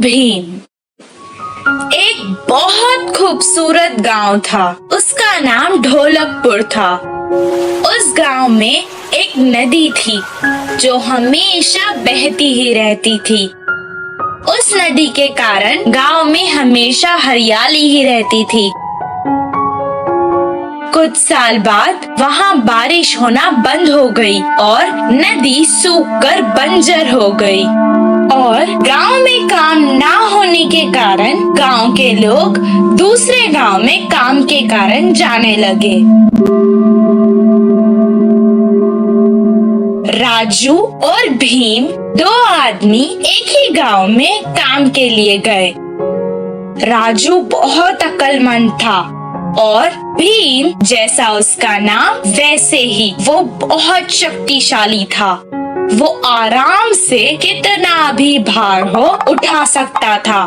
भीम। एक बहुत खूबसूरत गांव था। उसका नाम ढोलकपुर था। उस गांव में एक नदी थी जो हमेशा बहती ही रहती थी। उस नदी के कारण गांव में हमेशा हरियाली ही रहती थी। कुछ साल बाद वहाँ बारिश होना बंद हो गई और नदी सूखकर बंजर हो गई। और गांव में काम ना होने के कारण गांव के लोग दूसरे गांव में काम के कारण जाने लगे। राजू और भीम दो आदमी एक ही गांव में काम के लिए गए। राजू बहुत अक्लमंद था और भीम जैसा उसका नाम वैसे ही वो बहुत शक्तिशाली था। वो आराम से कितना भी भार हो उठा सकता था।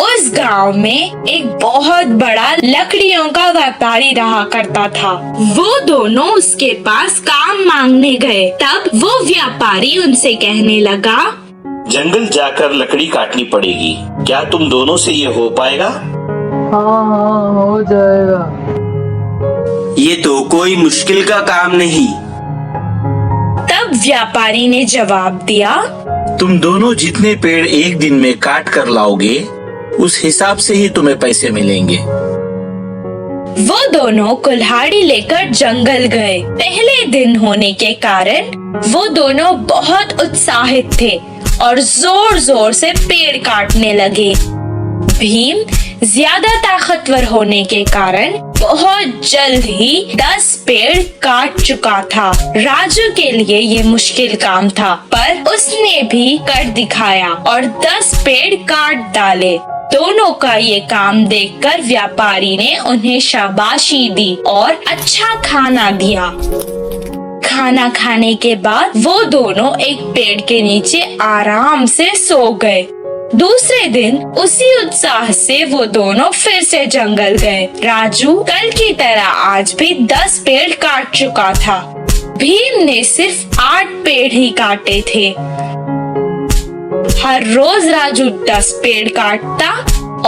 उस गांव में एक बहुत बड़ा लकड़ियों का व्यापारी रहा करता था। वो दोनों उसके पास काम मांगने गए। तब वो व्यापारी उनसे कहने लगा, जंगल जाकर लकड़ी काटनी पड़ेगी, क्या तुम दोनों से ये हो पाएगा? हाँ, हो जाएगा। ये तो कोई मुश्किल का काम नहीं। तब व्यापारी ने जवाब दिया, तुम दोनों जितने पेड़ एक दिन में काट कर लाओगे उस हिसाब से ही तुम्हें पैसे मिलेंगे। वो दोनों कुल्हाड़ी लेकर जंगल गए। पहले दिन होने के कारण वो दोनों बहुत उत्साहित थे और जोर जोर से पेड़ काटने लगे। भीम ज्यादा ताकतवर होने के कारण बहुत जल्द ही 10 पेड़ काट चुका था। राजू के लिए ये मुश्किल काम था, पर उसने भी कर दिखाया और 10 पेड़ काट डाले। दोनों का ये काम देखकर व्यापारी ने उन्हें शाबाशी दी और अच्छा खाना दिया। खाना खाने के बाद वो दोनों एक पेड़ के नीचे आराम से सो गए। दूसरे दिन उसी उत्साह से वो दोनों फिर से जंगल गए। राजू कल की तरह आज भी 10 पेड़ काट चुका था। भीम ने सिर्फ 8 पेड़ ही काटे थे। हर रोज राजू 10 पेड़ काटता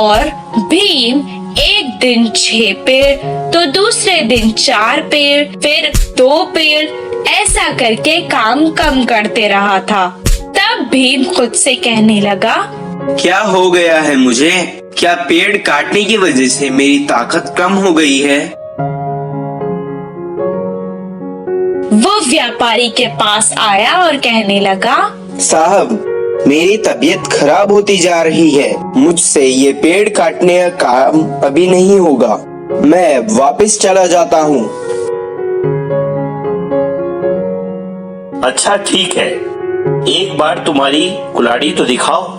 और भीम एक दिन 6 पेड़, तो दूसरे दिन 4 पेड़, फिर 2 पेड़, ऐसा करके काम कम करते रहा था। तब भीम खुद से कहने लगा, क्या हो गया है मुझे? क्या पेड़ काटने की वजह से मेरी ताकत कम हो गई है? वो व्यापारी के पास आया और कहने लगा, साहब, मेरी तबीयत खराब होती जा रही है। मुझसे ये पेड़ काटने का काम अभी नहीं होगा। मैं वापस चला जाता हूँ। अच्छा ठीक है, एक बार तुम्हारी कुल्हाड़ी तो दिखाओ।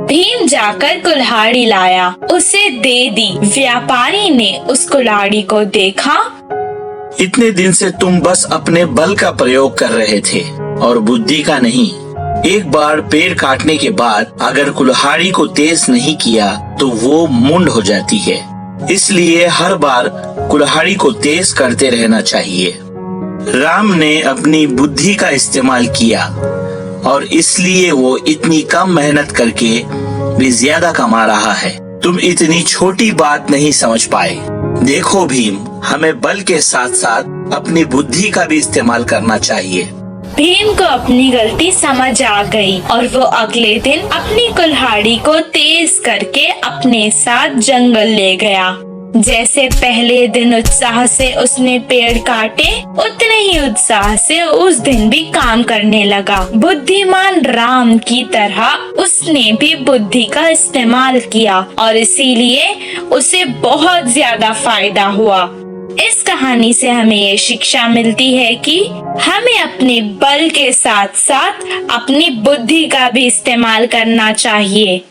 भीम जाकर कुल्हाड़ी लाया, उसे दे दी। व्यापारी ने उस कुल्हाड़ी को देखा। इतने दिन से तुम बस अपने बल का प्रयोग कर रहे थे और बुद्धि का नहीं। एक बार पेड़ काटने के बाद अगर कुल्हाड़ी को तेज नहीं किया तो वो मुंड हो जाती है। इसलिए हर बार कुल्हाड़ी को तेज करते रहना चाहिए। राम ने अपनी बुद्धि का इस्तेमाल किया और इसलिए वो इतनी कम मेहनत करके भी ज्यादा कमा रहा है। तुम इतनी छोटी बात नहीं समझ पाए। देखो भीम, हमें बल के साथ साथ अपनी बुद्धि का भी इस्तेमाल करना चाहिए। भीम को अपनी गलती समझ आ गई और वो अगले दिन अपनी कुल्हाड़ी को तेज करके अपने साथ जंगल ले गया। जैसे पहले दिन उत्साह से उसने पेड़ काटे, उतने ही उत्साह से उस दिन भी काम करने लगा। बुद्धिमान राम की तरह उसने भी बुद्धि का इस्तेमाल किया और इसीलिए उसे बहुत ज्यादा फायदा हुआ। इस कहानी से हमें ये शिक्षा मिलती है कि हमें अपने बल के साथ साथ अपनी बुद्धि का भी इस्तेमाल करना चाहिए।